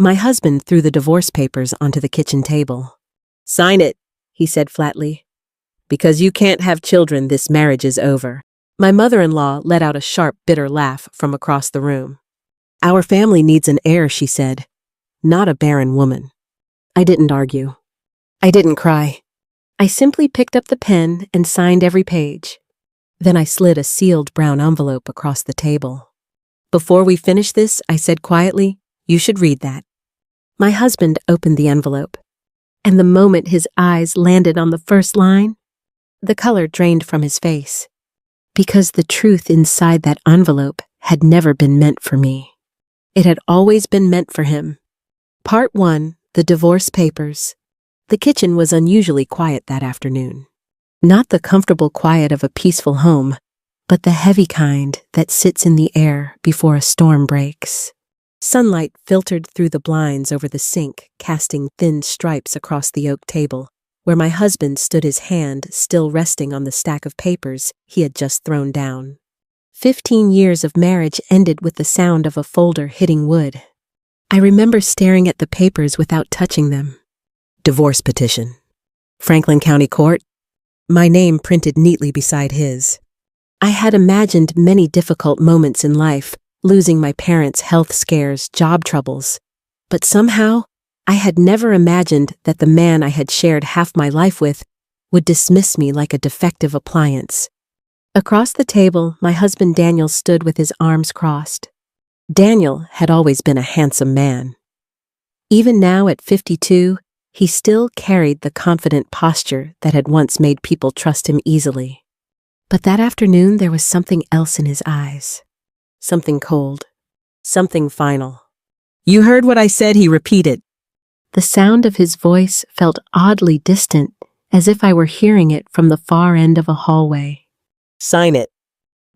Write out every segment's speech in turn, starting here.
My husband threw the divorce papers onto the kitchen table. "Sign it," he said flatly. "Because you can't have children, this marriage is over." My mother-in-law let out a sharp, bitter laugh from across the room. "Our family needs an heir," she said, "not a barren woman." I didn't argue. I didn't cry. I simply picked up the pen and signed every page. Then I slid a sealed brown envelope across the table. "Before we finish this," I said quietly, "you should read that." My husband opened the envelope, and the moment his eyes landed on the first line, the color drained from his face, because the truth inside that envelope had never been meant for me. It had always been meant for him. Part 1, the divorce papers. The kitchen was unusually quiet that afternoon. Not the comfortable quiet of a peaceful home, but the heavy kind that sits in the air before a storm breaks. Sunlight filtered through the blinds over the sink, casting thin stripes across the oak table, where my husband stood, his hand still resting on the stack of papers he had just thrown down. 15 years of marriage ended with the sound of a folder hitting wood. I remember staring at the papers without touching them. Divorce petition. Franklin County Court. My name printed neatly beside his. I had imagined many difficult moments in life, losing my parents, health scares, job troubles. But somehow, I had never imagined that the man I had shared half my life with would dismiss me like a defective appliance. Across the table, my husband Daniel stood with his arms crossed. Daniel had always been a handsome man. Even now at 52, he still carried the confident posture that had once made people trust him easily. But that afternoon there was something else in his eyes. Something cold. Something final. "You heard what I said," he repeated. The sound of his voice felt oddly distant, as if I were hearing it from the far end of a hallway. "Sign it."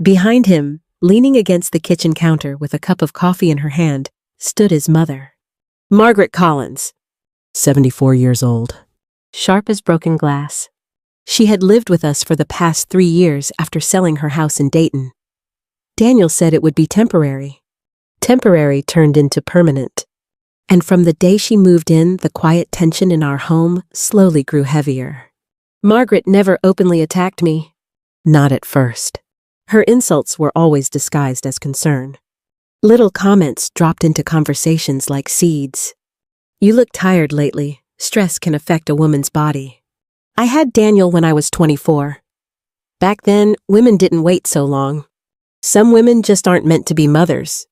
Behind him, leaning against the kitchen counter with a cup of coffee in her hand, stood his mother. Margaret Collins. 74 years old. Sharp as broken glass. She had lived with us for the past 3 years after selling her house in Dayton. Daniel said it would be temporary. Temporary turned into permanent. And from the day she moved in, the quiet tension in our home slowly grew heavier. Margaret never openly attacked me. Not at first. Her insults were always disguised as concern. Little comments dropped into conversations like seeds. "You look tired lately. Stress can affect a woman's body." I had Daniel when I was 24. Back then, women didn't wait so long. Some women just aren't meant to be mothers.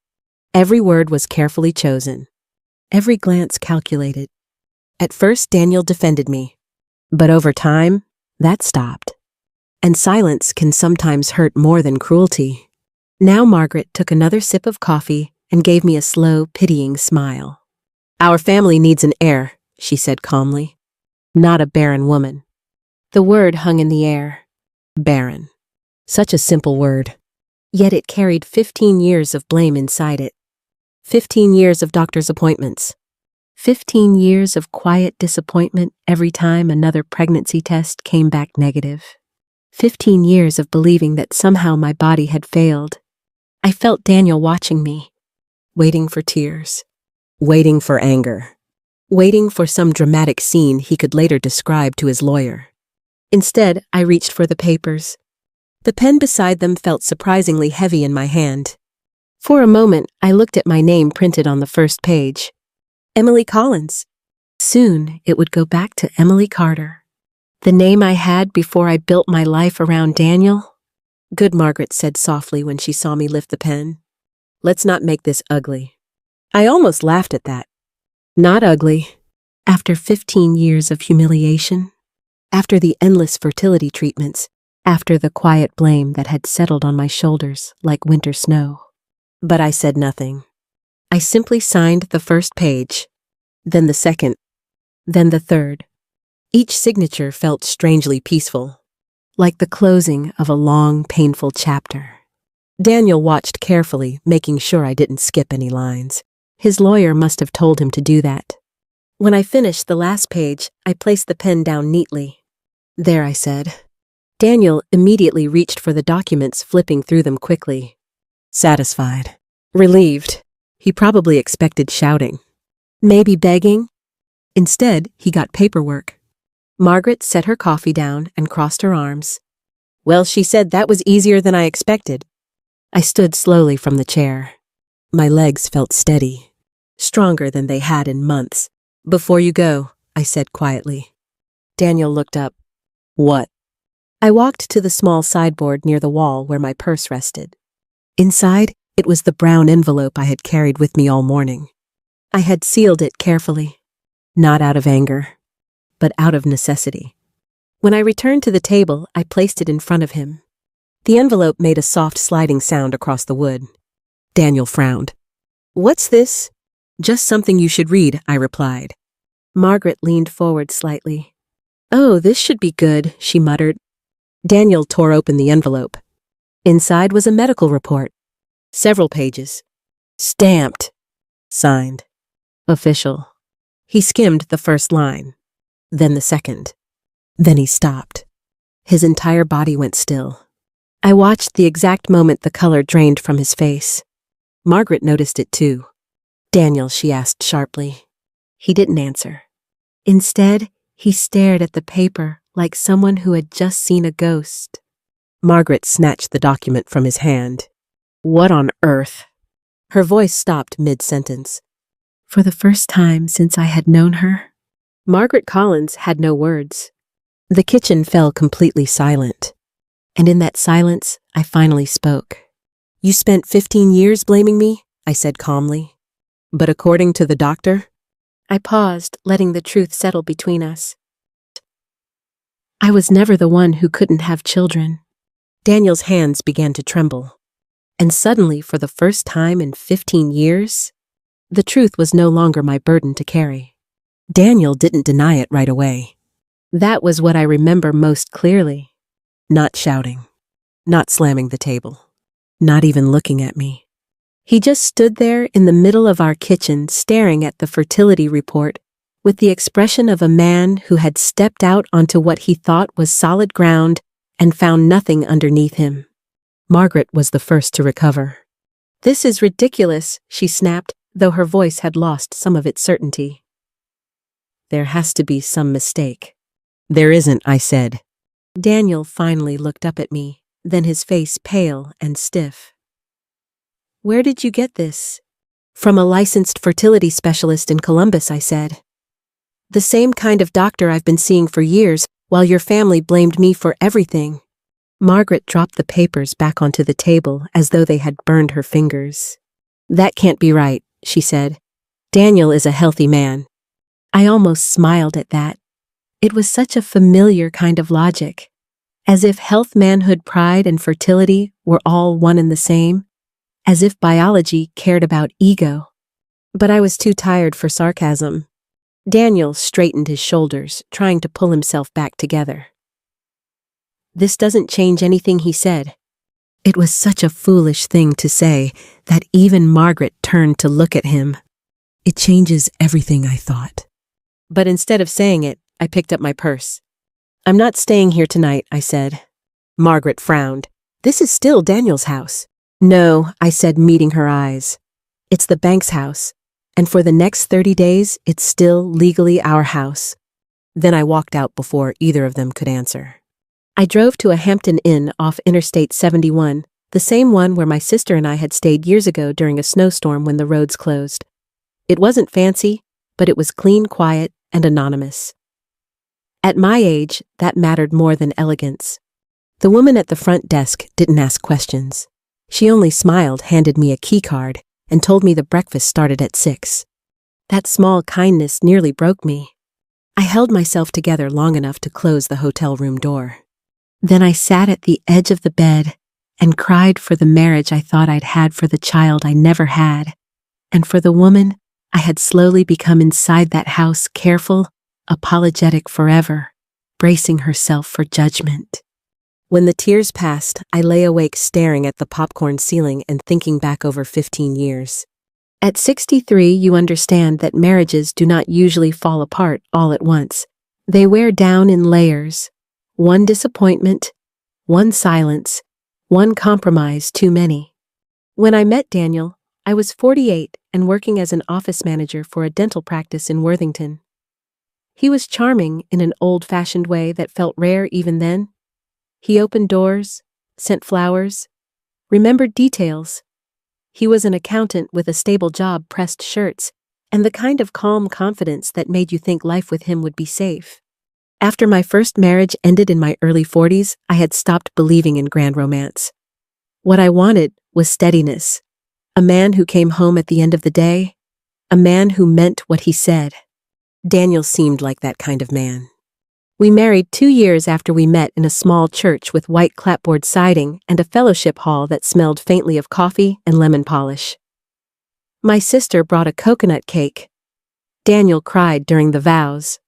Every word was carefully chosen. Every glance calculated. At first, Daniel defended me. But over time, that stopped. And silence can sometimes hurt more than cruelty. Now Margaret took another sip of coffee and gave me a slow, pitying smile. "Our family needs an heir," she said calmly. "Not a barren woman." The word hung in the air. Barren. Such a simple word. Yet it carried 15 years of blame inside it. 15 years of doctor's appointments. 15 years of quiet disappointment every time another pregnancy test came back negative. 15 years of believing that somehow my body had failed. I felt Daniel watching me, waiting for tears. Waiting for anger. Waiting for some dramatic scene he could later describe to his lawyer. Instead, I reached for the papers. The pen beside them felt surprisingly heavy in my hand. For a moment, I looked at my name printed on the first page. Emily Collins. Soon, it would go back to Emily Carter. The name I had before I built my life around Daniel. "Good," Margaret said softly when she saw me lift the pen. "Let's not make this ugly." I almost laughed at that. Not ugly. After 15 years of humiliation, after the endless fertility treatments, after the quiet blame that had settled on my shoulders like winter snow. But I said nothing. I simply signed the first page, then the second, then the third. Each signature felt strangely peaceful, like the closing of a long, painful chapter. Daniel watched carefully, making sure I didn't skip any lines. His lawyer must have told him to do that. When I finished the last page, I placed the pen down neatly. "There," I said. Daniel immediately reached for the documents, flipping through them quickly. Satisfied. Relieved. He probably expected shouting. maybe begging. Instead, he got paperwork. Margaret set her coffee down and crossed her arms. Well, she said that was easier than I expected. I stood slowly from the chair. My legs felt steady, stronger than they had in months. Before you go, I said quietly. Daniel looked up. What? I walked to the small sideboard near the wall where my purse rested. Inside, it was the brown envelope I had carried with me all morning. I had sealed it carefully, not out of anger, but out of necessity. When I returned to the table, I placed it in front of him. The envelope made a soft sliding sound across the wood. Daniel frowned. What's this? Just something you should read, I replied. Margaret leaned forward slightly. Oh, this should be good, she muttered. Daniel tore open the envelope. Inside was a medical report. Several pages. Stamped. Signed. Official. He skimmed the first line, then the second. Then he stopped. His entire body went still. I watched the exact moment the color drained from his face. Margaret noticed it too. Daniel, she asked sharply. He didn't answer. Instead, he stared at the paper like someone who had just seen a ghost. Margaret snatched the document from his hand. What on earth? Her voice stopped mid-sentence. For the first time since I had known her, Margaret Collins had no words. The kitchen fell completely silent. And in that silence, I finally spoke. You spent 15 years blaming me, I said calmly. But according to the doctor? I paused, letting the truth settle between us. I was never the one who couldn't have children. Daniel's hands began to tremble. And suddenly, for the first time in 15 years, the truth was no longer my burden to carry. Daniel didn't deny it right away. That was what I remember most clearly. Not shouting, not slamming the table, not even looking at me. He just stood there in the middle of our kitchen staring at the fertility report with the expression of a man who had stepped out onto what he thought was solid ground and found nothing underneath him. Margaret was the first to recover. This is ridiculous, she snapped, though her voice had lost some of its certainty. There has to be some mistake. There isn't, I said. Daniel finally looked up at me, then his face pale and stiff. Where did you get this? From a licensed fertility specialist in Columbus, I said. The same kind of doctor I've been seeing for years, while your family blamed me for everything. Margaret dropped the papers back onto the table as though they had burned her fingers. That can't be right, she said. Daniel is a healthy man. I almost smiled at that. It was such a familiar kind of logic, as if health, manhood, pride, and fertility were all one and the same, as if biology cared about ego. But I was too tired for sarcasm. Daniel straightened his shoulders, trying to pull himself back together. This doesn't change anything, he said. It was such a foolish thing to say that even Margaret turned to look at him. It changes everything, I thought. But instead of saying it, I picked up my purse. I'm not staying here tonight, I said. Margaret frowned. This is still Daniel's house. No, I said, meeting her eyes. It's the bank's house, and for the next 30 days, it's still legally our house. Then I walked out before either of them could answer. I drove to a Hampton Inn off Interstate 71, the same one where my sister and I had stayed years ago during a snowstorm when the roads closed. It wasn't fancy, but it was clean, quiet, and anonymous. At my age, that mattered more than elegance. The woman at the front desk didn't ask questions. She only smiled, handed me a key card, and told me the breakfast started at 6. That small kindness nearly broke me. I held myself together long enough to close the hotel room door. Then I sat at the edge of the bed and cried for the marriage I thought I'd had, for the child I never had, and for the woman I had slowly become inside that house, careful, apologetic forever, bracing herself for judgment. When the tears passed, I lay awake staring at the popcorn ceiling and thinking back over 15 years. At 63, you understand that marriages do not usually fall apart all at once. They wear down in layers. One disappointment, one silence, one compromise too many. When I met Daniel, I was 48 and working as an office manager for a dental practice in Worthington. He was charming in an old-fashioned way that felt rare even then. He opened doors, sent flowers, remembered details. He was an accountant with a stable job, pressed shirts, and the kind of calm confidence that made you think life with him would be safe. After my first marriage ended in my early 40s, I had stopped believing in grand romance. What I wanted was steadiness. A man who came home at the end of the day. A man who meant what he said. Daniel seemed like that kind of man. We married 2 years after we met in a small church with white clapboard siding and a fellowship hall that smelled faintly of coffee and lemon polish. My sister brought a coconut cake. Daniel cried during the vows.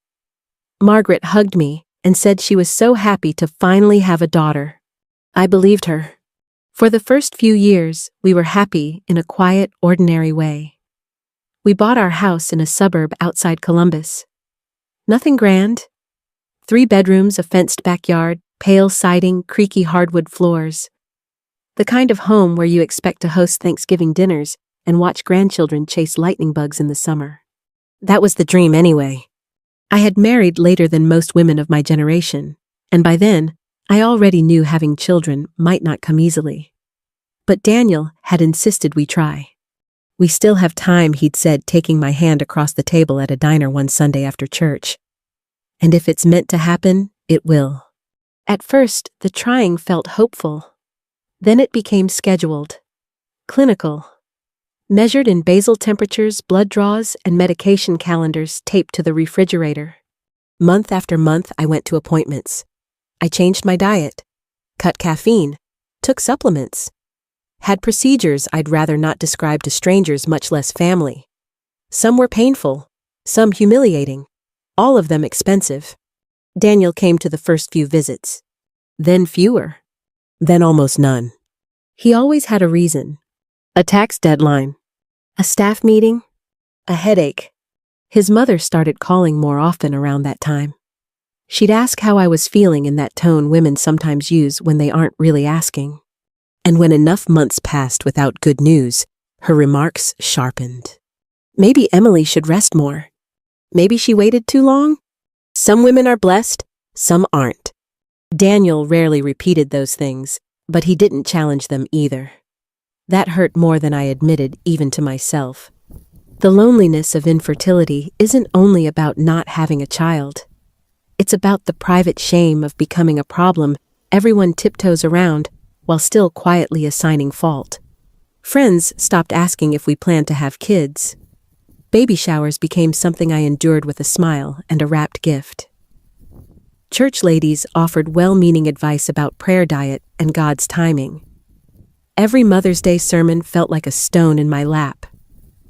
Margaret hugged me and said she was so happy to finally have a daughter. I believed her. For the first few years, we were happy in a quiet, ordinary way. We bought our house in a suburb outside Columbus. Nothing grand. 3 bedrooms, a fenced backyard, pale siding, creaky hardwood floors. The kind of home where you expect to host Thanksgiving dinners and watch grandchildren chase lightning bugs in the summer. That was the dream anyway. I had married later than most women of my generation, and by then, I already knew having children might not come easily. But Daniel had insisted we try. We still have time, he'd said, taking my hand across the table at a diner one Sunday after church. And if it's meant to happen, it will. At first, the trying felt hopeful. Then it became scheduled, clinical, measured in basal temperatures, blood draws, and medication calendars taped to the refrigerator. Month after month, I went to appointments. I changed my diet, cut caffeine, took supplements, had procedures I'd rather not describe to strangers, much less family. Some were painful, some humiliating, all of them expensive. Daniel came to the first few visits, then fewer, then almost none. He always had a reason. A tax deadline, a staff meeting, a headache. His mother started calling more often around that time. She'd ask how I was feeling in that tone women sometimes use when they aren't really asking. And when enough months passed without good news, her remarks sharpened. Maybe Emily should rest more. Maybe she waited too long. Some women are blessed, some aren't. Daniel rarely repeated those things, but he didn't challenge them either. That hurt more than I admitted, even to myself. The loneliness of infertility isn't only about not having a child. It's about the private shame of becoming a problem everyone tiptoes around while still quietly assigning fault. Friends stopped asking if we planned to have kids. Baby showers became something I endured with a smile and a wrapped gift. Church ladies offered well-meaning advice about prayer diet and God's timing. Every Mother's Day sermon felt like a stone in my lap.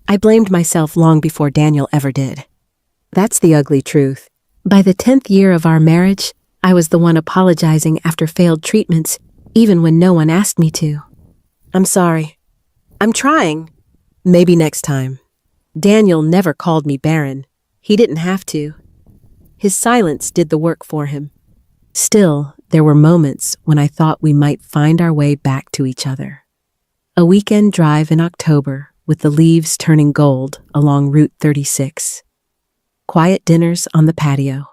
I blamed myself long before Daniel ever did. That's the ugly truth. By the 10th year of our marriage, I was the one apologizing after failed treatments, even when no one asked me to. I'm sorry. I'm trying. Maybe next time. Daniel never called me Barren. He didn't have to. His silence did the work for him. Still, there were moments when I thought we might find our way back to each other. A weekend drive in October with the leaves turning gold along Route 36. Quiet dinners on the patio.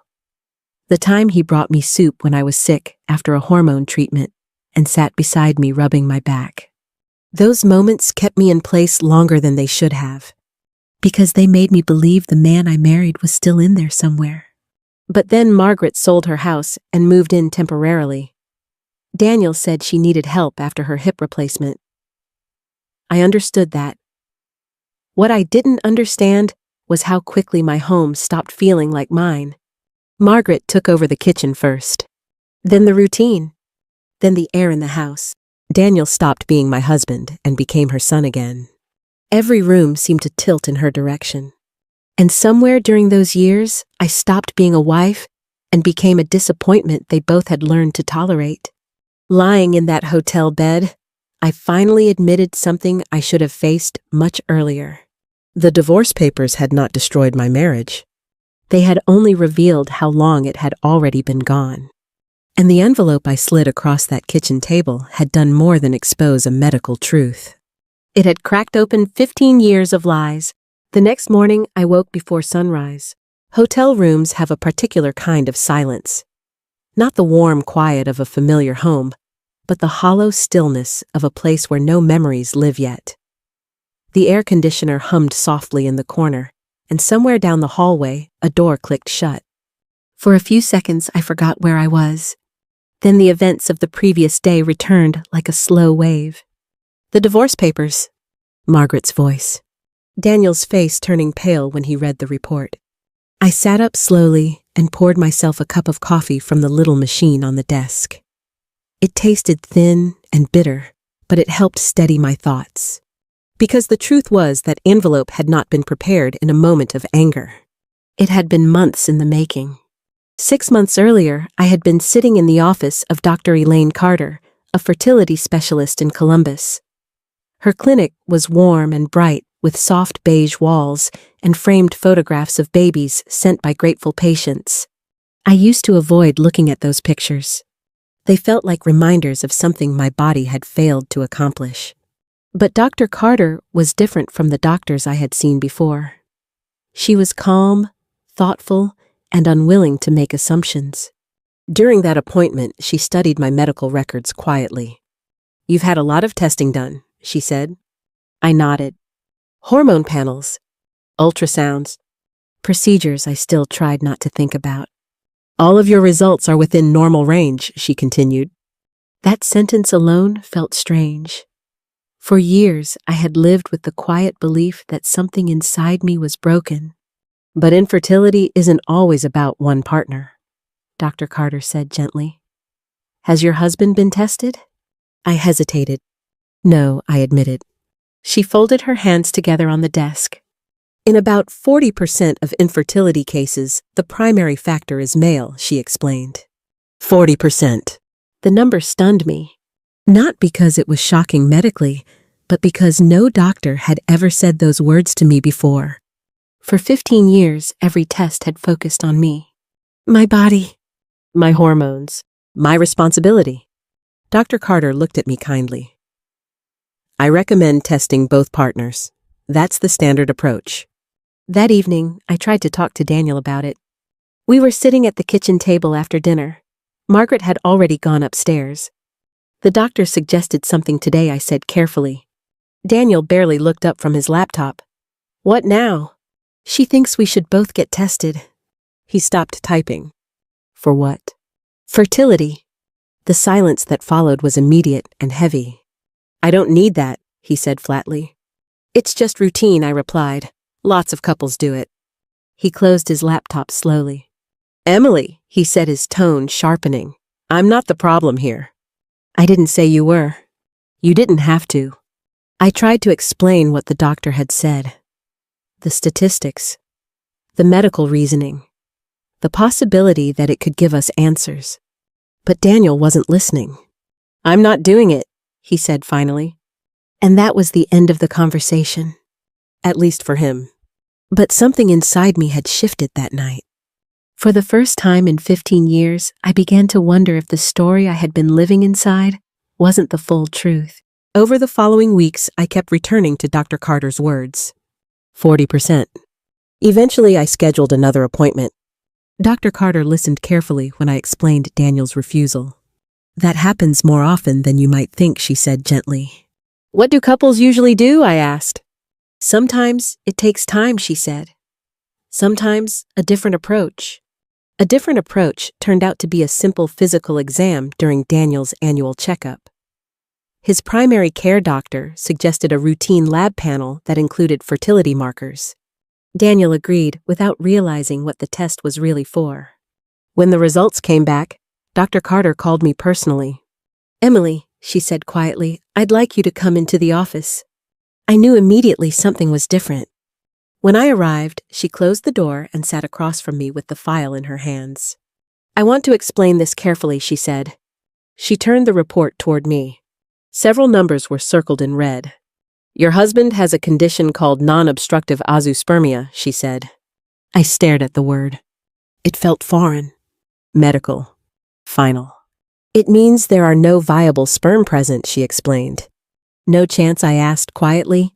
The time he brought me soup when I was sick after a hormone treatment and sat beside me rubbing my back. Those moments kept me in place longer than they should have, because they made me believe the man I married was still in there somewhere. But then Margaret sold her house and moved in temporarily. Daniel said she needed help after her hip replacement. I understood that. What I didn't understand was how quickly my home stopped feeling like mine. Margaret took over the kitchen first. Then the routine. Then the air in the house. Daniel stopped being my husband and became her son again. Every room seemed to tilt in her direction. And somewhere during those years, I stopped being a wife and became a disappointment they both had learned to tolerate. Lying in that hotel bed, I finally admitted something I should have faced much earlier. The divorce papers had not destroyed my marriage. They had only revealed how long it had already been gone. And the envelope I slid across that kitchen table had done more than expose a medical truth. It had cracked open 15 years of lies. The next morning, I woke before sunrise. Hotel rooms have a particular kind of silence. Not the warm quiet of a familiar home, but the hollow stillness of a place where no memories live yet. The air conditioner hummed softly in the corner, and somewhere down the hallway, a door clicked shut. For a few seconds, I forgot where I was. Then the events of the previous day returned like a slow wave. "The divorce papers," Margaret's voice. Daniel's face turning pale when he read the report. I sat up slowly and poured myself a cup of coffee from the little machine on the desk. It tasted thin and bitter, but it helped steady my thoughts. Because the truth was that envelope had not been prepared in a moment of anger. It had been months in the making. 6 months earlier, I had been sitting in the office of Dr. Elaine Carter, a fertility specialist in Columbus. Her clinic was warm and bright, with soft beige walls and framed photographs of babies sent by grateful patients. I used to avoid looking at those pictures. They felt like reminders of something my body had failed to accomplish. But Dr. Carter was different from the doctors I had seen before. She was calm, thoughtful, and unwilling to make assumptions. During that appointment, she studied my medical records quietly. "You've had a lot of testing done," she said. I nodded. Hormone panels, ultrasounds, procedures I still tried not to think about. "All of your results are within normal range," she continued. That sentence alone felt strange. For years, I had lived with the quiet belief that something inside me was broken. "But infertility isn't always about one partner," Dr. Carter said gently. "Has your husband been tested?" I hesitated. "No," I admitted. She folded her hands together on the desk. "In about 40% of infertility cases, the primary factor is male," she explained. 40%. The number stunned me. Not because it was shocking medically, but because no doctor had ever said those words to me before. For 15 years, every test had focused on me. My body. My hormones. My responsibility. Dr. Carter looked at me kindly. "I recommend testing both partners. That's the standard approach." That evening, I tried to talk to Daniel about it. We were sitting at the kitchen table after dinner. Margaret had already gone upstairs. "The doctor suggested something today," I said carefully. Daniel barely looked up from his laptop. "What now?" "She thinks we should both get tested." He stopped typing. "For what?" "Fertility." The silence that followed was immediate and heavy. "I don't need that," he said flatly. "It's just routine," I replied. "Lots of couples do it." He closed his laptop slowly. "Emily," he said, his tone sharpening. "I'm not the problem here." "I didn't say you were." "You didn't have to." I tried to explain what the doctor had said. The statistics. The medical reasoning. The possibility that it could give us answers. But Daniel wasn't listening. "I'm not doing it," he said finally. And that was the end of the conversation. At least for him. But something inside me had shifted that night. For the first time in 15 years, I began to wonder if the story I had been living inside wasn't the full truth. Over the following weeks, I kept returning to Dr. Carter's words. 40%. Eventually, I scheduled another appointment. Dr. Carter listened carefully when I explained Daniel's refusal. "That happens more often than you might think," she said gently. "What do couples usually do?" I asked. "Sometimes it takes time," she said. "Sometimes a different approach." A different approach turned out to be a simple physical exam during Daniel's annual checkup. His primary care doctor suggested a routine lab panel that included fertility markers. Daniel agreed without realizing what the test was really for. When the results came back, Dr. Carter called me personally. "Emily," she said quietly, "I'd like you to come into the office." I knew immediately something was different. When I arrived, she closed the door and sat across from me with the file in her hands. "I want to explain this carefully," she said. She turned the report toward me. Several numbers were circled in red. "Your husband has a condition called non-obstructive azoospermia," she said. I stared at the word. It felt foreign. Medical. Final. "It means there are no viable sperm present," she explained. No chance, I asked quietly.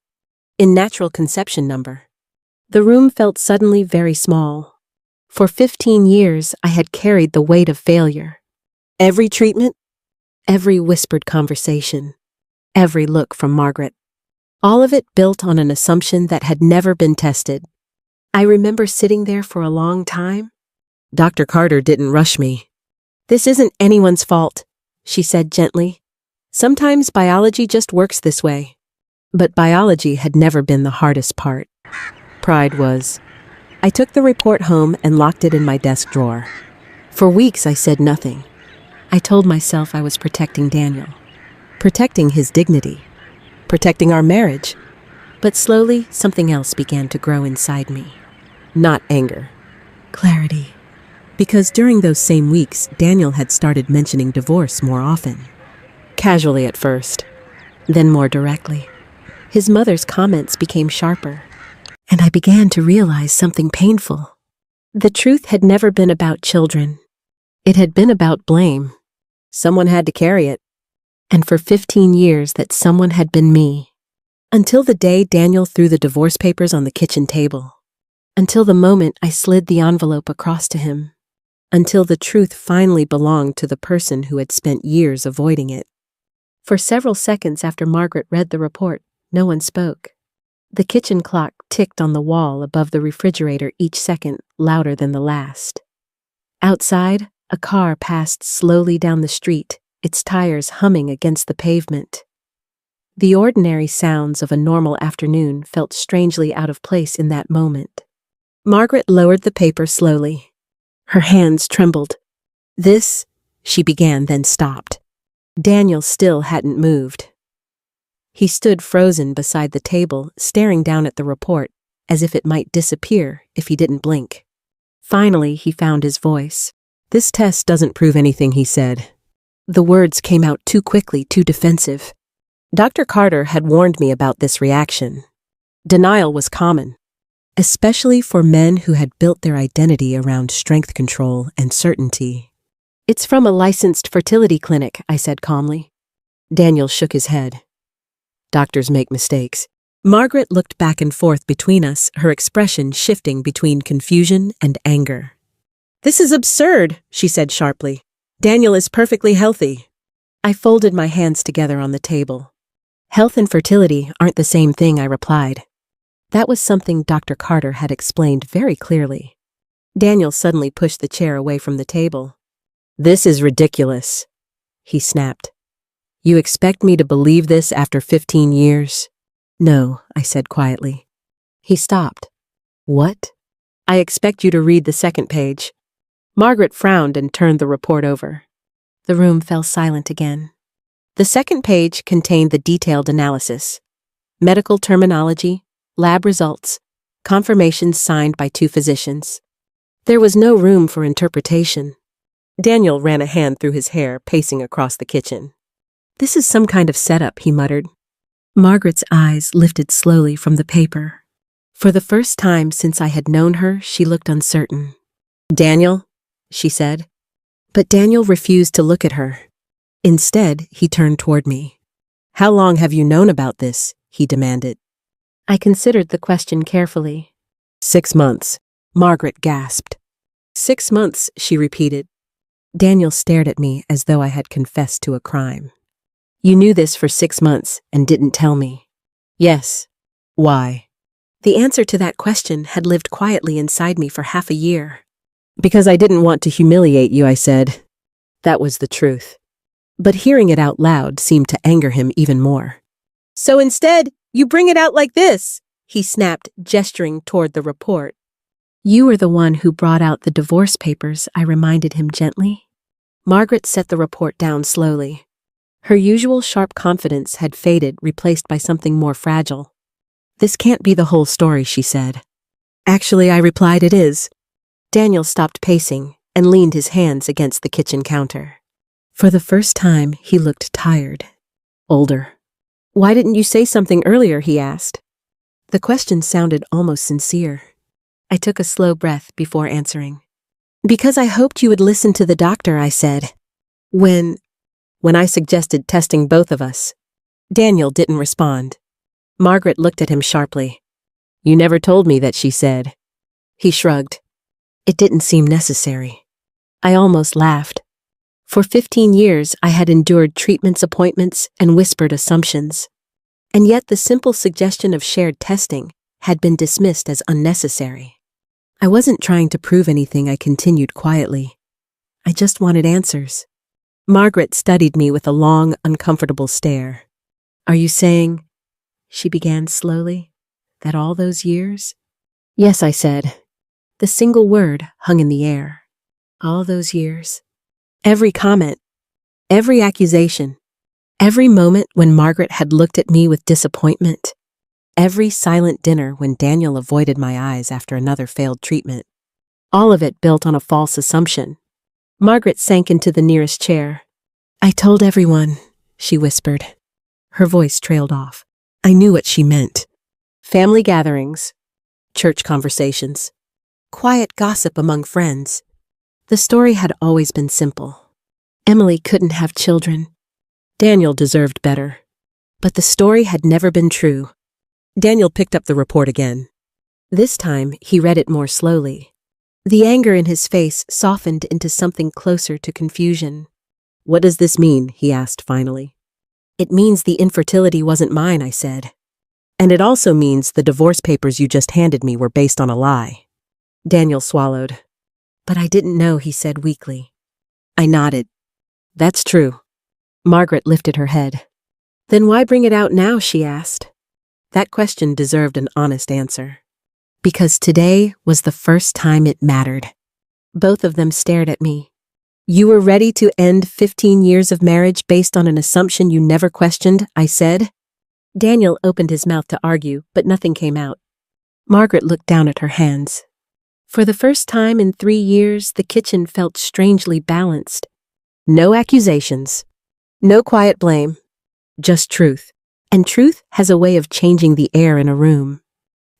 In natural conception number. The room felt suddenly very small. For 15 years, I had carried the weight of failure. Every treatment, every whispered conversation, every look from Margaret. All of it built on an assumption that had never been tested. I remember sitting there for a long time. Dr. Carter didn't rush me. This isn't anyone's fault, she said gently. Sometimes biology just works this way. But biology had never been the hardest part. Pride was. I took the report home and locked it in my desk drawer. For weeks I said nothing. I told myself I was protecting Daniel. Protecting his dignity. Protecting our marriage. But slowly, something else began to grow inside me. Not anger. Clarity. Because during those same weeks, Daniel had started mentioning divorce more often. Casually at first, then more directly. His mother's comments became sharper, and I began to realize something painful. The truth had never been about children. It had been about blame. Someone had to carry it. And for 15 years, that someone had been me. Until the day Daniel threw the divorce papers on the kitchen table. Until the moment I slid the envelope across to him. Until the truth finally belonged to the person who had spent years avoiding it. For several seconds after Margaret read the report, no one spoke. The kitchen clock ticked on the wall above the refrigerator, each second louder than the last. Outside, a car passed slowly down the street, its tires humming against the pavement. The ordinary sounds of a normal afternoon felt strangely out of place in that moment. Margaret lowered the paper slowly. Her hands trembled. This, she began, then stopped. Daniel still hadn't moved. He stood frozen beside the table, staring down at the report, as if it might disappear if he didn't blink. Finally, he found his voice. "This test doesn't prove anything," he said. The words came out too quickly, too defensive. Dr. Carter had warned me about this reaction. Denial was common, especially for men who had built their identity around strength control and certainty. "It's from a licensed fertility clinic," I said calmly. Daniel shook his head. "Doctors make mistakes." Margaret looked back and forth between us, her expression shifting between confusion and anger. "This is absurd," she said sharply. "Daniel is perfectly healthy." I folded my hands together on the table. "Health and fertility aren't the same thing," I replied. That was something Dr. Carter had explained very clearly. Daniel suddenly pushed the chair away from the table. "This is ridiculous," he snapped. "You expect me to believe this after 15 years? "No," I said quietly. He stopped. "What?" "I expect you to read the second page." Margaret frowned and turned the report over. The room fell silent again. The second page contained the detailed analysis. Medical terminology, lab results, confirmations signed by 2 physicians. There was no room for interpretation. Daniel ran a hand through his hair, pacing across the kitchen. "This is some kind of setup," he muttered. Margaret's eyes lifted slowly from the paper. For the first time since I had known her, she looked uncertain. "Daniel," she said. But Daniel refused to look at her. Instead, he turned toward me. "How long have you known about this?" he demanded. I considered the question carefully. 6 months, Margaret gasped. 6 months, she repeated. Daniel stared at me as though I had confessed to a crime. "You knew this for 6 months and didn't tell me." "Yes." "Why?" The answer to that question had lived quietly inside me for half a year. "Because I didn't want to humiliate you," I said. That was the truth. But hearing it out loud seemed to anger him even more. "So instead, you bring it out like this," he snapped, gesturing toward the report. "You were the one who brought out the divorce papers," I reminded him gently. Margaret set the report down slowly. Her usual sharp confidence had faded, replaced by something more fragile. "This can't be the whole story," she said. "Actually," I replied, "it is." Daniel stopped pacing and leaned his hands against the kitchen counter. For the first time, he looked tired, older. "Why didn't you say something earlier?" he asked. The question sounded almost sincere. I took a slow breath before answering. "Because I hoped you would listen to the doctor," I said. When I suggested testing both of us, Daniel didn't respond. Margaret looked at him sharply. You never told me that, she said. He shrugged. It didn't seem necessary. I almost laughed. For 15 years, I had endured treatments, appointments, and whispered assumptions. And yet the simple suggestion of shared testing had been dismissed as unnecessary. I wasn't trying to prove anything, I continued quietly. I just wanted answers. Margaret studied me with a long, uncomfortable stare. Are you saying, she began slowly, that all those years? Yes, I said. The single word hung in the air. All those years. Every comment, every accusation, every moment when Margaret had looked at me with disappointment, every silent dinner when Daniel avoided my eyes after another failed treatment. All of it built on a false assumption. Margaret sank into the nearest chair. I told everyone, she whispered. Her voice trailed off. I knew what she meant. Family gatherings, church conversations, quiet gossip among friends. The story had always been simple. Emily couldn't have children. Daniel deserved better. But the story had never been true. Daniel picked up the report again. This time, he read it more slowly. The anger in his face softened into something closer to confusion. What does this mean? He asked finally. It means the infertility wasn't mine, I said. And it also means the divorce papers you just handed me were based on a lie. Daniel swallowed. But I didn't know, he said weakly. I nodded. That's true. Margaret lifted her head. Then why bring it out now, she asked. That question deserved an honest answer. Because today was the first time it mattered. Both of them stared at me. You were ready to end 15 years of marriage based on an assumption you never questioned, I said. Daniel opened his mouth to argue, but nothing came out. Margaret looked down at her hands. For the first time in 3 years, the kitchen felt strangely balanced. No accusations. No quiet blame. Just truth. And truth has a way of changing the air in a room.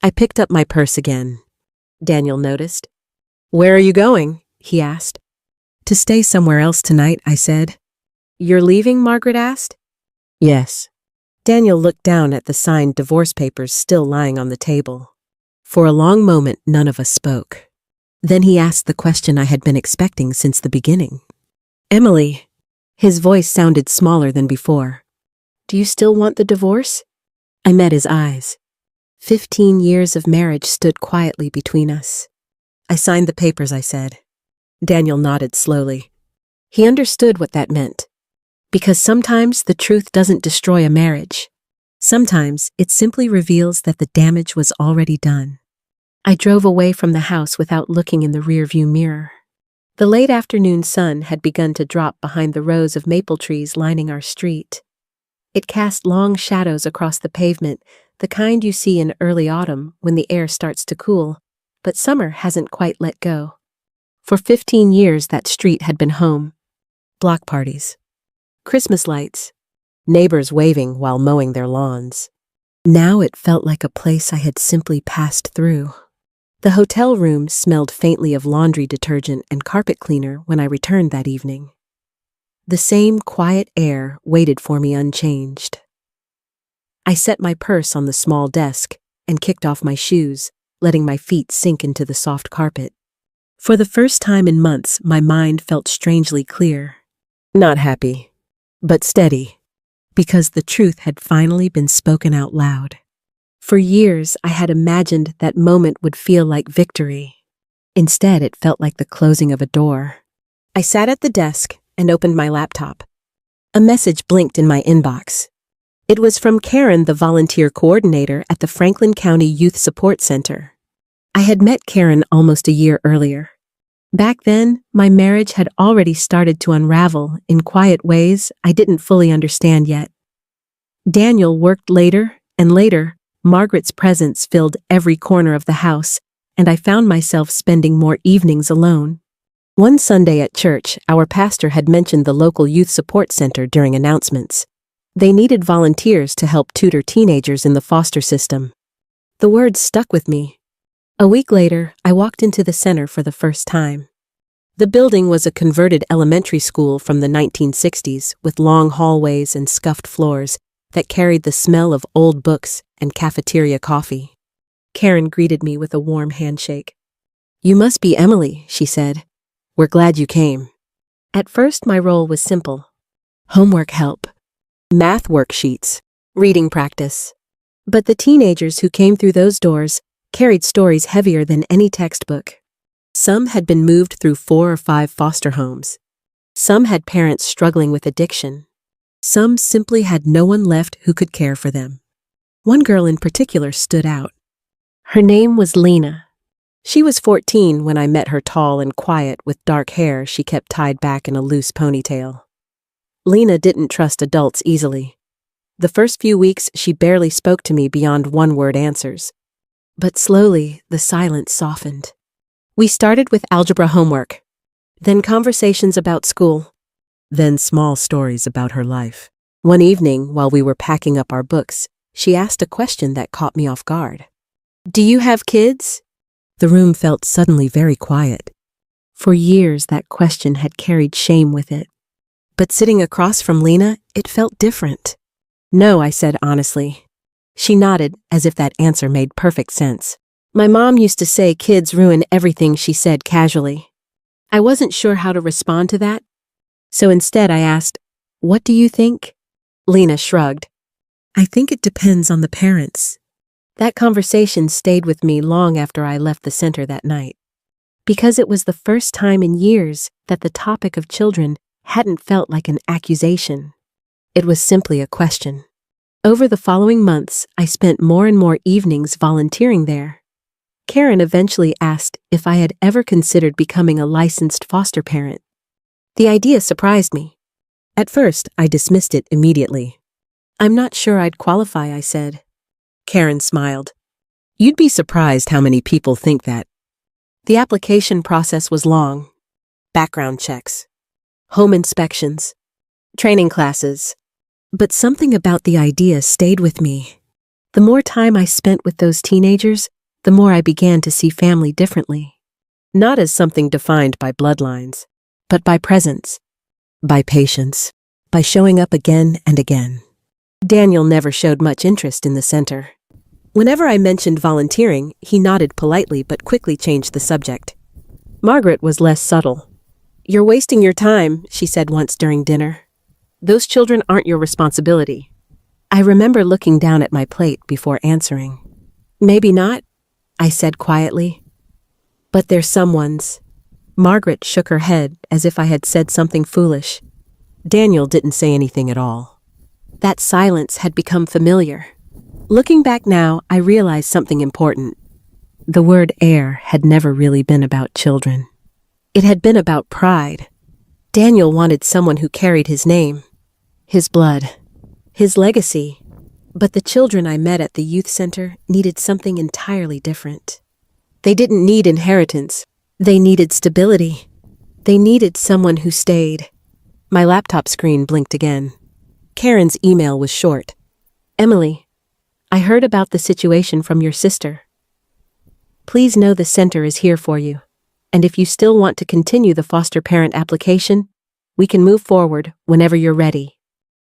I picked up my purse again. Daniel noticed. Where are you going? He asked. To stay somewhere else tonight, I said. You're leaving? Margaret asked. Yes. Daniel looked down at the signed divorce papers still lying on the table. For a long moment, none of us spoke. Then he asked the question I had been expecting since the beginning. Emily. His voice sounded smaller than before. Do you still want the divorce? I met his eyes. 15 years of marriage stood quietly between us. I signed the papers, I said. Daniel nodded slowly. He understood what that meant. Because sometimes the truth doesn't destroy a marriage. Sometimes it simply reveals that the damage was already done. I drove away from the house without looking in the rearview mirror. The late afternoon sun had begun to drop behind the rows of maple trees lining our street. It cast long shadows across the pavement, the kind you see in early autumn when the air starts to cool, but summer hasn't quite let go. For 15 years that street had been home. Block parties. Christmas lights. Neighbors waving while mowing their lawns. Now it felt like a place I had simply passed through. The hotel room smelled faintly of laundry detergent and carpet cleaner when I returned that evening. The same quiet air waited for me unchanged. I set my purse on the small desk and kicked off my shoes, letting my feet sink into the soft carpet. For the first time in months, my mind felt strangely clear. Not happy, but steady, because the truth had finally been spoken out loud. For years, I had imagined that moment would feel like victory. Instead, it felt like the closing of a door. I sat at the desk and opened my laptop. A message blinked in my inbox. It was from Karen, the volunteer coordinator at the Franklin County Youth Support Center. I had met Karen almost a year earlier. Back then, my marriage had already started to unravel in quiet ways I didn't fully understand yet. Daniel worked later and later. Margaret's presence filled every corner of the house, and I found myself spending more evenings alone. One Sunday at church, our pastor had mentioned the local youth support center during announcements. They needed volunteers to help tutor teenagers in the foster system. The words stuck with me. A week later, I walked into the center for the first time. The building was a converted elementary school from the 1960s with long hallways and scuffed floors that carried the smell of old books and cafeteria coffee. Karen greeted me with a warm handshake. "You must be Emily," she said. "We're glad you came." At first, my role was simple. Homework help, math worksheets, reading practice. But the teenagers who came through those doors carried stories heavier than any textbook. Some had been moved through 4 or 5 foster homes. Some had parents struggling with addiction. Some simply had no one left who could care for them. One girl in particular stood out. Her name was Lena. She was 14 when I met her, tall and quiet with dark hair she kept tied back in a loose ponytail. Lena didn't trust adults easily. The first few weeks she barely spoke to me beyond one-word answers. But slowly the silence softened. We started with algebra homework, then conversations about school, then small stories about her life. One evening, while we were packing up our books, she asked a question that caught me off guard. "Do you have kids?" The room felt suddenly very quiet. For years, that question had carried shame with it. But sitting across from Lena, it felt different. "No," I said honestly. She nodded, as if that answer made perfect sense. "My mom used to say kids ruin everything," she said casually. I wasn't sure how to respond to that, so instead I asked, "What do you think?" Lena shrugged. "I think it depends on the parents." That conversation stayed with me long after I left the center that night, because it was the first time in years that the topic of children hadn't felt like an accusation. It was simply a question. Over the following months, I spent more and more evenings volunteering there. Karen eventually asked if I had ever considered becoming a licensed foster parent. The idea surprised me. At first, I dismissed it immediately. "I'm not sure I'd qualify," I said. Karen smiled. "You'd be surprised how many people think that." The application process was long. Background checks, home inspections, training classes. But something about the idea stayed with me. The more time I spent with those teenagers, the more I began to see family differently. Not as something defined by bloodlines, but by presence, by patience, by showing up again and again. Daniel never showed much interest in the center. Whenever I mentioned volunteering, he nodded politely but quickly changed the subject. Margaret was less subtle. "You're wasting your time," she said once during dinner. "Those children aren't your responsibility." I remember looking down at my plate before answering. "Maybe not," I said quietly. "But they're someone's." Margaret shook her head as if I had said something foolish. Daniel didn't say anything at all. That silence had become familiar. Looking back now, I realized something important. The word heir had never really been about children. It had been about pride. Daniel wanted someone who carried his name, his blood, his legacy. But the children I met at the youth center needed something entirely different. They didn't need inheritance. They needed stability. They needed someone who stayed. My laptop screen blinked again. Karen's email was short. "Emily, I heard about the situation from your sister. Please know the center is here for you. And if you still want to continue the foster parent application, we can move forward whenever you're ready."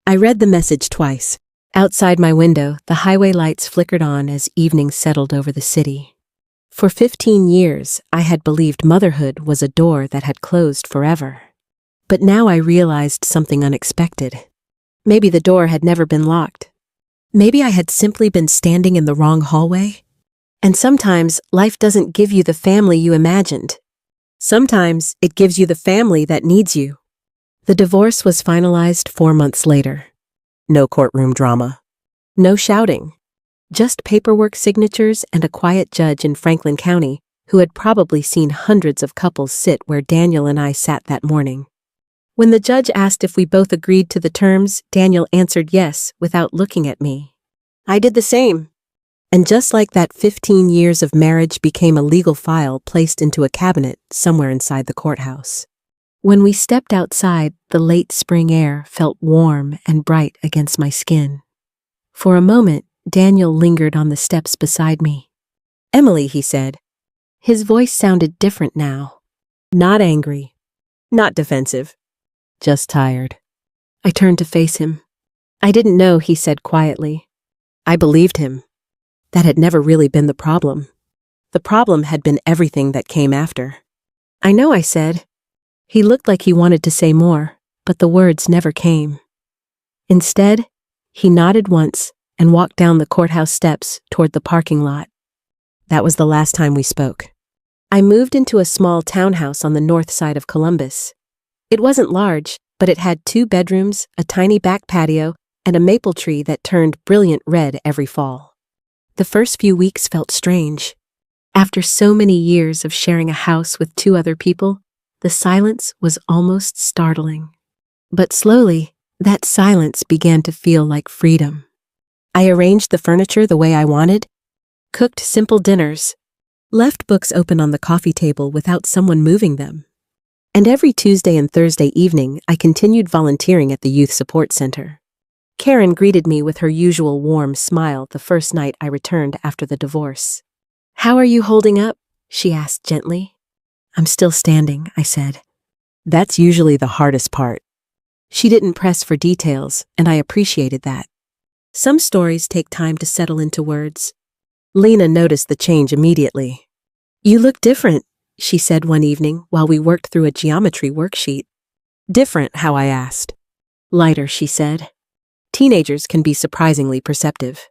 I read the message twice. Outside my window, the highway lights flickered on as evening settled over the city. For 15 years, I had believed motherhood was a door that had closed forever. But now I realized something unexpected. Maybe the door had never been locked. Maybe I had simply been standing in the wrong hallway. And sometimes life doesn't give you the family you imagined. Sometimes it gives you the family that needs you. The divorce was finalized 4 months later. No courtroom drama. No shouting. Just paperwork signatures and a quiet judge in Franklin County who had probably seen hundreds of couples sit where Daniel and I sat that morning. When the judge asked if we both agreed to the terms, Daniel answered yes without looking at me. I did the same. And just like that, 15 years of marriage became a legal file placed into a cabinet somewhere inside the courthouse. When we stepped outside, the late spring air felt warm and bright against my skin. For a moment, Daniel lingered on the steps beside me. "Emily," he said. His voice sounded different now. Not angry. Not defensive. Just tired. I turned to face him. I didn't know, he said quietly. I believed him. That had never really been the problem. The problem had been everything that came after. I know, I said. He looked like he wanted to say more, but the words never came. Instead, he nodded once and walked down the courthouse steps toward the parking lot. That was the last time we spoke. I moved into a small townhouse on the north side of Columbus. It wasn't large, but it had 2 bedrooms, a tiny back patio, and a maple tree that turned brilliant red every fall. The first few weeks felt strange. After so many years of sharing a house with 2 other people, the silence was almost startling. But slowly, that silence began to feel like freedom. I arranged the furniture the way I wanted, cooked simple dinners, left books open on the coffee table without someone moving them. And every Tuesday and Thursday evening, I continued volunteering at the Youth Support Center. Karen greeted me with her usual warm smile the first night I returned after the divorce. How are you holding up? She asked gently. I'm still standing, I said. That's usually the hardest part. She didn't press for details, and I appreciated that. Some stories take time to settle into words. Lena noticed the change immediately. You look different, she said one evening while we worked through a geometry worksheet. Different, how? I asked. Lighter, she said. Teenagers can be surprisingly perceptive.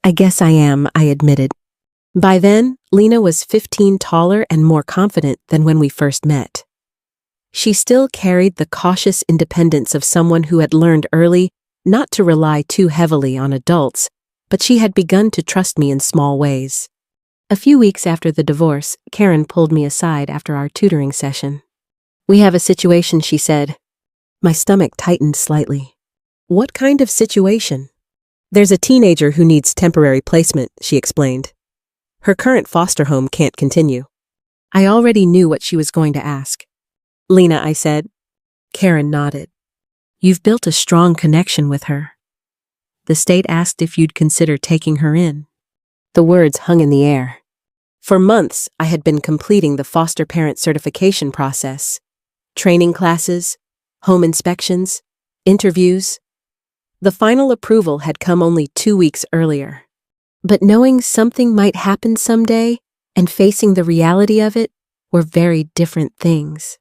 I guess I am, I admitted. By then, Lena was 15 taller and more confident than when we first met. She still carried the cautious independence of someone who had learned early not to rely too heavily on adults, but she had begun to trust me in small ways. A few weeks after the divorce, Karen pulled me aside after our tutoring session. We have a situation, she said. My stomach tightened slightly. What kind of situation? There's a teenager who needs temporary placement, she explained. Her current foster home can't continue. I already knew what she was going to ask. Lena, I said. Karen nodded. You've built a strong connection with her. The state asked if you'd consider taking her in. The words hung in the air. For months, I had been completing the foster parent certification process. Training classes, home inspections, interviews. The final approval had come only 2 weeks earlier. But knowing something might happen someday and facing the reality of it were very different things.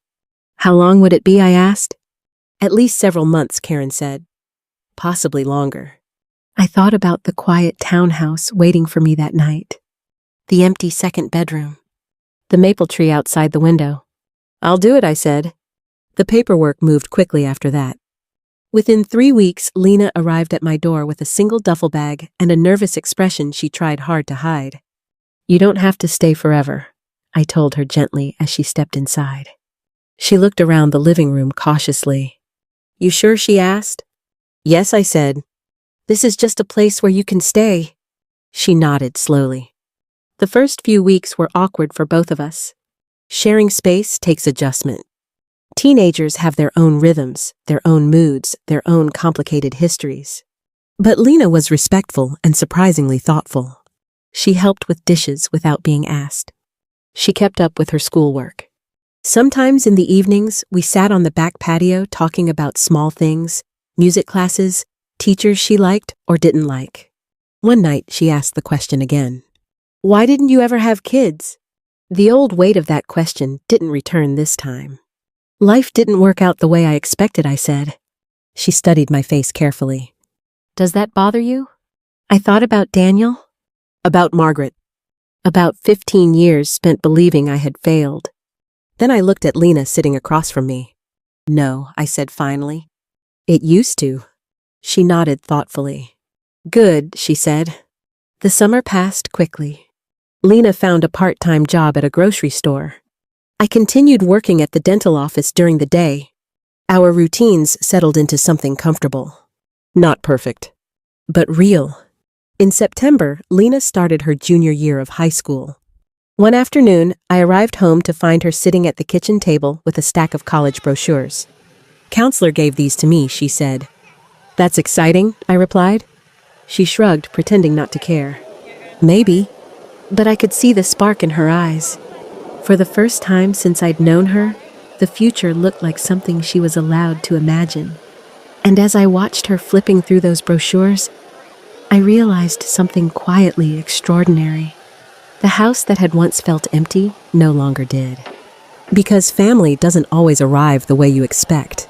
How long would it be, I asked. At least several months, Karen said. Possibly longer. I thought about the quiet townhouse waiting for me that night. The empty second bedroom. The maple tree outside the window. I'll do it, I said. The paperwork moved quickly after that. Within 3 weeks, Lena arrived at my door with a single duffel bag and a nervous expression she tried hard to hide. You don't have to stay forever, I told her gently as she stepped inside. She looked around the living room cautiously. You sure? She asked. Yes, I said. This is just a place where you can stay. She nodded slowly. The first few weeks were awkward for both of us. Sharing space takes adjustment. Teenagers have their own rhythms, their own moods, their own complicated histories. But Lena was respectful and surprisingly thoughtful. She helped with dishes without being asked. She kept up with her schoolwork. Sometimes in the evenings, we sat on the back patio talking about small things, music classes, teachers she liked or didn't like. One night, she asked the question again. Why didn't you ever have kids? The old weight of that question didn't return this time. Life didn't work out the way I expected, I said. She studied my face carefully. Does that bother you? I thought about Daniel. About Margaret. About 15 years spent believing I had failed. Then I looked at Lena sitting across from me. No, I said finally. It used to. She nodded thoughtfully. Good, she said. The summer passed quickly. Lena found a part-time job at a grocery store. I continued working at the dental office during the day. Our routines settled into something comfortable. Not perfect, but real. In September, Lena started her junior year of high school. One afternoon, I arrived home to find her sitting at the kitchen table with a stack of college brochures. Counselor gave these to me, she said. That's exciting, I replied. She shrugged, pretending not to care. Maybe, but I could see the spark in her eyes. For the first time since I'd known her, the future looked like something she was allowed to imagine. And as I watched her flipping through those brochures, I realized something quietly extraordinary. The house that had once felt empty no longer did. Because family doesn't always arrive the way you expect.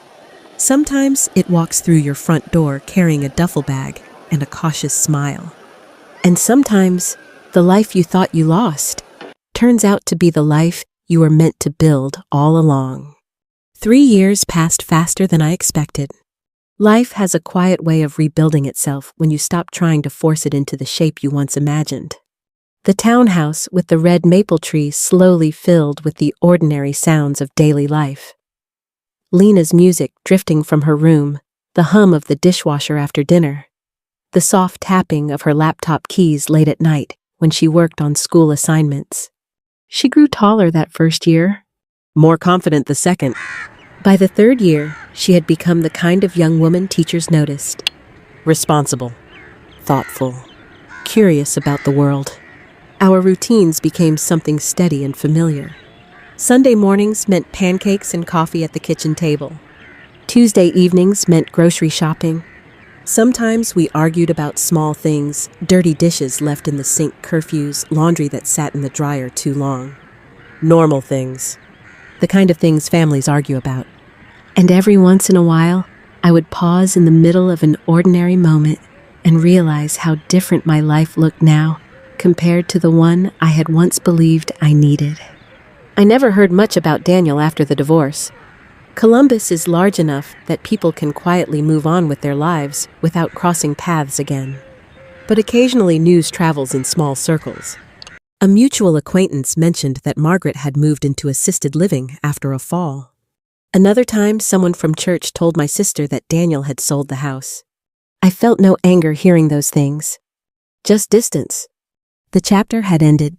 Sometimes it walks through your front door carrying a duffel bag and a cautious smile. And sometimes the life you thought you lost turns out to be the life you were meant to build all along. 3 years passed faster than I expected. Life has a quiet way of rebuilding itself when you stop trying to force it into the shape you once imagined. The townhouse with the red maple tree slowly filled with the ordinary sounds of daily life. Lena's music drifting from her room, the hum of the dishwasher after dinner, the soft tapping of her laptop keys late at night when she worked on school assignments. She grew taller that first year, more confident the second. By the third year, she had become the kind of young woman teachers noticed. Responsible, thoughtful, curious about the world. Our routines became something steady and familiar. Sunday mornings meant pancakes and coffee at the kitchen table. Tuesday evenings meant grocery shopping. Sometimes we argued about small things, dirty dishes left in the sink, curfews, laundry that sat in the dryer too long. Normal things. The kind of things families argue about. And every once in a while, I would pause in the middle of an ordinary moment and realize how different my life looked now compared to the one I had once believed I needed. I never heard much about Daniel after the divorce. Columbus is large enough that people can quietly move on with their lives without crossing paths again. But occasionally news travels in small circles. A mutual acquaintance mentioned that Margaret had moved into assisted living after a fall. Another time, someone from church told my sister that Daniel had sold the house. I felt no anger hearing those things, just distance. The chapter had ended,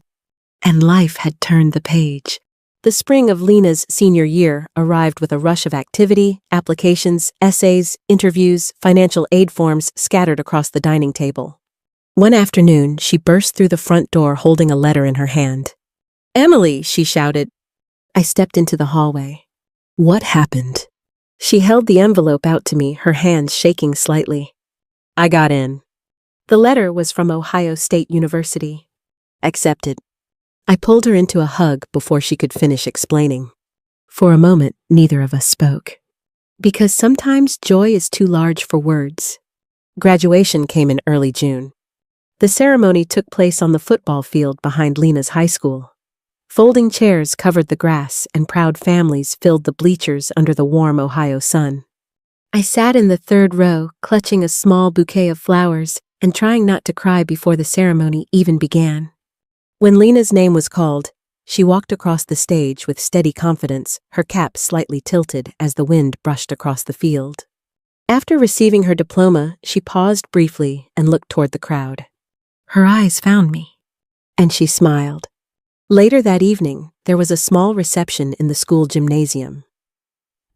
and life had turned the page. The spring of Lena's senior year arrived with a rush of activity, applications, essays, interviews, financial aid forms scattered across the dining table. One afternoon, she burst through the front door holding a letter in her hand. "Emily!" she shouted. I stepped into the hallway. What happened? She held the envelope out to me, her hands shaking slightly. I got in. The letter was from Ohio State University. Accepted. I pulled her into a hug before she could finish explaining. For a moment, neither of us spoke. Because sometimes joy is too large for words. Graduation came in early June. The ceremony took place on the football field behind Lena's high school. Folding chairs covered the grass, and proud families filled the bleachers under the warm Ohio sun. I sat in the third row, clutching a small bouquet of flowers and trying not to cry before the ceremony even began. When Lena's name was called, she walked across the stage with steady confidence, her cap slightly tilted as the wind brushed across the field. After receiving her diploma, she paused briefly and looked toward the crowd. Her eyes found me, and she smiled. Later that evening, there was a small reception in the school gymnasium.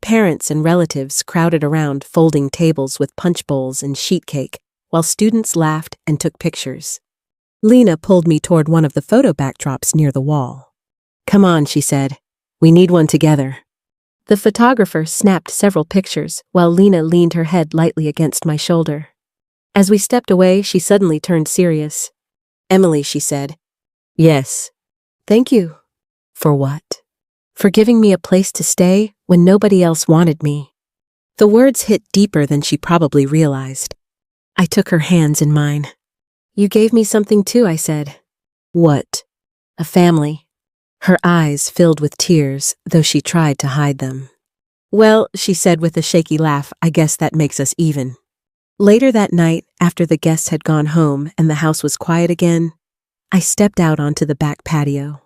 Parents and relatives crowded around folding tables with punch bowls and sheet cake, while students laughed and took pictures. Lena pulled me toward one of the photo backdrops near the wall. "Come on," she said. "We need one together." The photographer snapped several pictures while Lena leaned her head lightly against my shoulder. As we stepped away, she suddenly turned serious. "Emily," she said. "Yes." "Thank you." "For what?" "For giving me a place to stay when nobody else wanted me." The words hit deeper than she probably realized. I took her hands in mine. "You gave me something too," I said. "What?" "A family." Her eyes filled with tears, though she tried to hide them. "Well," she said with a shaky laugh, "I guess that makes us even." Later that night, after the guests had gone home and the house was quiet again, I stepped out onto the back patio.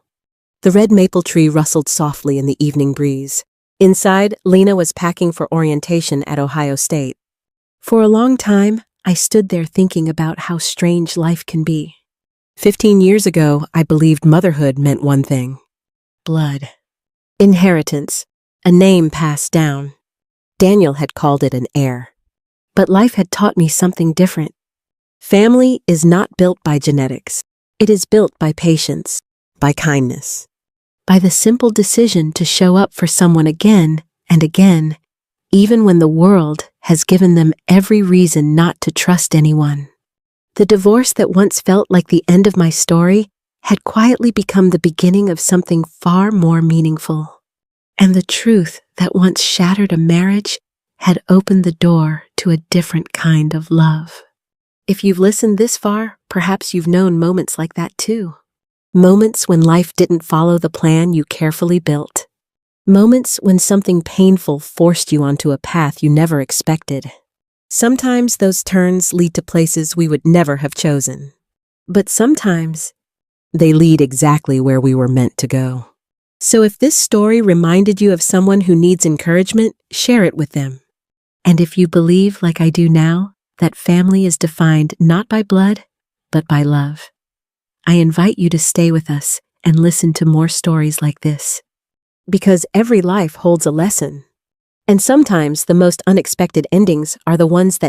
The red maple tree rustled softly in the evening breeze. Inside, Lena was packing for orientation at Ohio State. For a long time, I stood there thinking about how strange life can be. 15 years ago, I believed motherhood meant one thing: blood. Inheritance. A name passed down. Daniel had called it an heir. But life had taught me something different. Family is not built by genetics. It is built by patience, by kindness, by the simple decision to show up for someone again and again, even when the world has given them every reason not to trust anyone. The divorce that once felt like the end of my story had quietly become the beginning of something far more meaningful. And the truth that once shattered a marriage had opened the door to a different kind of love. If you've listened this far, perhaps you've known moments like that too. Moments when life didn't follow the plan you carefully built. Moments when something painful forced you onto a path you never expected. Sometimes those turns lead to places we would never have chosen. But sometimes they lead exactly where we were meant to go. So if this story reminded you of someone who needs encouragement, share it with them. And if you believe, like I do now, that family is defined not by blood, but by love, I invite you to stay with us and listen to more stories like this. Because every life holds a lesson. And sometimes the most unexpected endings are the ones that